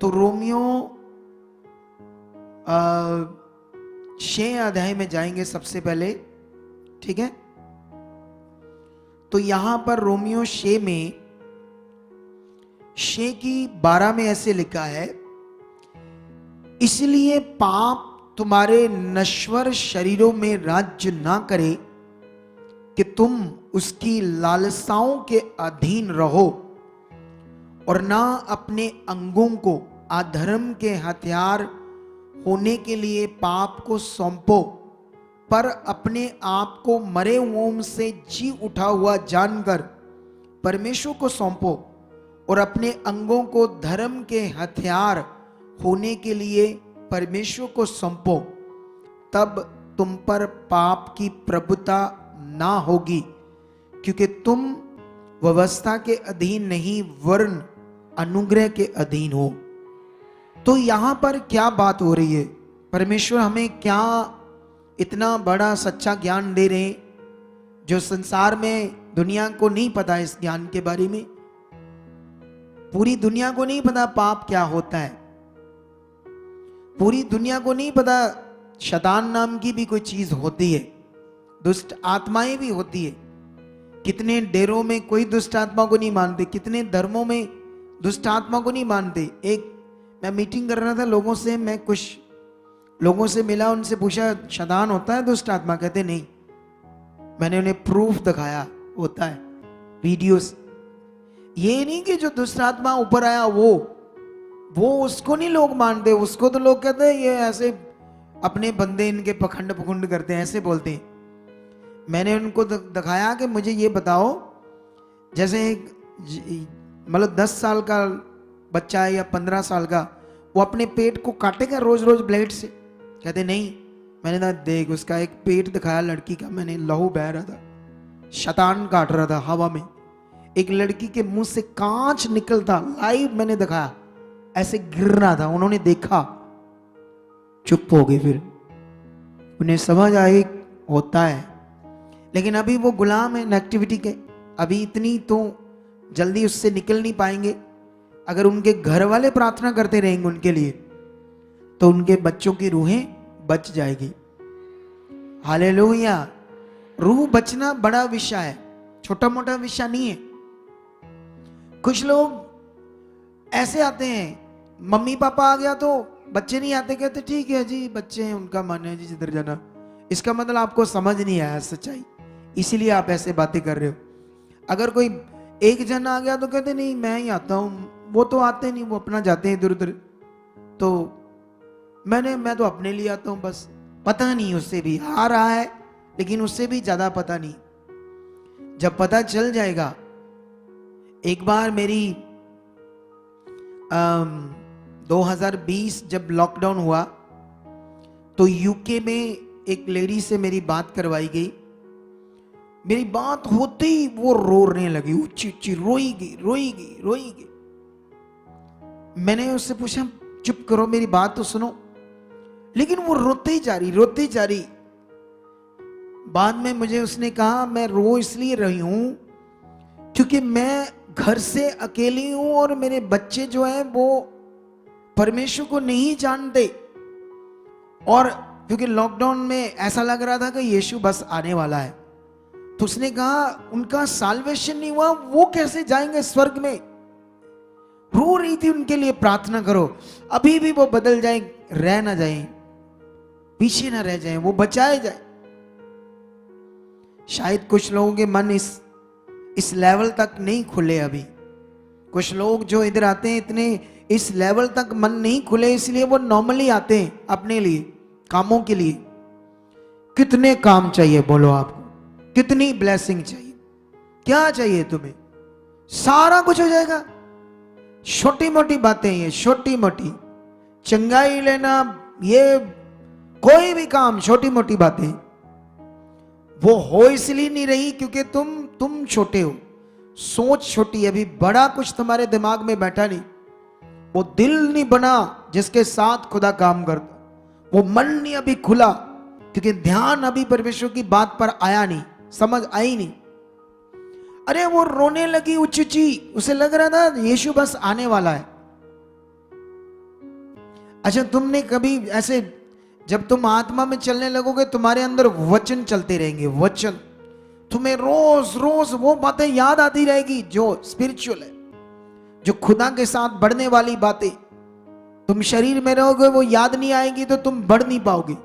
तो रोमियो 6 अध्याय में जाएंगे सबसे पहले, ठीक है। तो यहां पर रोमियो 6 में 6 की 12 में ऐसे लिखा है, इसलिए पाप तुम्हारे नश्वर शरीरों में राज्य ना करे कि तुम उसकी लालसाओं के अधीन रहो, और ना अपने अंगों को अधर्म के हथियार होने के लिए पाप को सौंपो, पर अपने आप को मरे हुओं से जी उठा हुआ जानकर परमेश्वर को सौंपो, और अपने अंगों को धर्म के हथियार होने के लिए परमेश्वर को सौंपो। तब तुम पर पाप की प्रभुता ना होगी, क्योंकि तुम व्यवस्था के अधीन नहीं वरन अनुग्रह के अधीन हो। तो यहां पर क्या बात हो रही है? परमेश्वर हमें क्या इतना बड़ा सच्चा ज्ञान दे रहे हैं जो संसार में दुनिया को नहीं पता। इस ज्ञान के बारे में पूरी दुनिया को नहीं पता पाप क्या होता है। पूरी दुनिया को नहीं पता शैतान नाम की भी कोई चीज होती है, दुष्ट आत्माएं भी होती है। कितने डेरों में कोई दुष्ट आत्मा को नहीं मानते, कितने धर्मों में दुष्ट आत्मा को नहीं मानते। एक मैं मीटिंग कर रहा था लोगों से, मैं कुछ लोगों से मिला, उनसे पूछा शैतान होता है दुष्ट आत्मा? कहते नहीं। मैंने उन्हें प्रूफ दिखाया, होता है वीडियोस। ये नहीं कि जो दुष्ट आत्मा ऊपर आया वो उसको नहीं लोग मानते, उसको तो लोग कहते हैं ये ऐसे अपने बंदे इनके पखंड पखंड करते हैं, ऐसे बोलते हैं। मैंने उनको दिखाया कि मुझे ये बताओ, जैसे मतलब 10 साल का बच्चा है या 15 साल का, वो अपने पेट को काटेगा रोज रोज ब्लेड से? कहते नहीं। मैंने कहा देख, उसका एक पेट दिखाया लड़की का, मैंने लहू बह रहा था, शैतान काट रहा था हवा में। एक लड़की के मुंह से कांच निकलता, लाइव मैंने दिखाया, ऐसे गिर रहा था। उन्होंने देखा, चुप हो गए। फिर उन्हें समझ आई होता है, लेकिन अभी वो गुलाम है नेगेटिविटी के। अभी इतनी तो जल्दी उससे निकल नहीं पाएंगे। अगर उनके घर वाले प्रार्थना करते रहेंगे उनके लिए, तो उनके बच्चों की रूहें बच जाएगी। हालेलुया। रूह बचना बड़ा विषय है, छोटा मोटा विषय नहीं है। कुछ लोग ऐसे आते हैं, मम्मी पापा आ गया तो बच्चे नहीं आते, कहते ठीक है जी बच्चे हैं, उनका मन है जी जिधर जाना। इसका मतलब आपको समझ नहीं आया सच्चाई, इसीलिए आप ऐसे बातें कर रहे हो। अगर कोई एक जन आ गया तो कहते नहीं मैं ही आता हूं, वो तो आते नहीं, वो अपना जाते हैं इधर उधर, तो मैं तो अपने लिए आता हूं बस। पता नहीं, उससे भी आ रहा है, लेकिन उससे भी ज्यादा पता नहीं। जब पता चल जाएगा। एक बार मेरी 2020 जब लॉकडाउन हुआ तो यूके में एक लेडी से मेरी बात करवाई गई। मेरी बात होते ही वो रोने लगी, ऊंची ऊंची रोएगी। मैंने उससे पूछा चुप करो, मेरी बात तो सुनो, लेकिन वो रोते ही जा रही। बाद में मुझे उसने कहा मैं रो इसलिए रही हूं क्योंकि मैं घर से अकेली हूं और मेरे बच्चे जो हैं वो परमेश्वर को नहीं जानते, और क्योंकि लॉकडाउन में ऐसा लग रहा था कि यीशु बस आने वाला है, तो उसने कहा उनका साल्वेशन नहीं हुआ, वो कैसे जाएंगे स्वर्ग में। रो रही थी, उनके लिए प्रार्थना करो, अभी भी वो बदल जाए, रह ना जाए, पीछे ना रह जाए, वो बचाए जाए। शायद कुछ लोगों के मन इस लेवल तक नहीं खुले अभी। कुछ लोग जो इधर आते हैं इतने इस लेवल तक मन नहीं खुले, इसलिए वो नॉर्मली आते हैं अपने लिए, कामों के लिए। कितने काम चाहिए बोलो आपको? कितनी ब्लेसिंग चाहिए? क्या चाहिए तुम्हें? सारा कुछ हो जाएगा। छोटी मोटी बातें, ये छोटी मोटी चंगाई लेना, ये कोई भी काम, छोटी मोटी बातें वो हो इसलिए नहीं रही क्योंकि तुम छोटे हो, सोच छोटी है, अभी बड़ा कुछ तुम्हारे दिमाग में बैठा नहीं, वो दिल नहीं बना जिसके साथ खुदा काम करता, वो मन नहीं अभी खुला क्योंकि ध्यान अभी परमेश्वर की बात पर आया नहीं, समझ आई नहीं। अरे वो रोने लगी ऊंची, उसे लग रहा था यीशु बस आने वाला है। अच्छा, तुमने कभी ऐसे, जब तुम आत्मा में चलने लगोगे तुम्हारे अंदर वचन चलते रहेंगे, वचन तुम्हें रोज रोज वो बातें याद आती रहेगी जो स्पिरिचुअल है, जो खुदा के साथ बढ़ने वाली बातें। तुम शरीर में रहोगे वो याद नहीं आएगी तो तुम बढ़ नहीं पाओगे।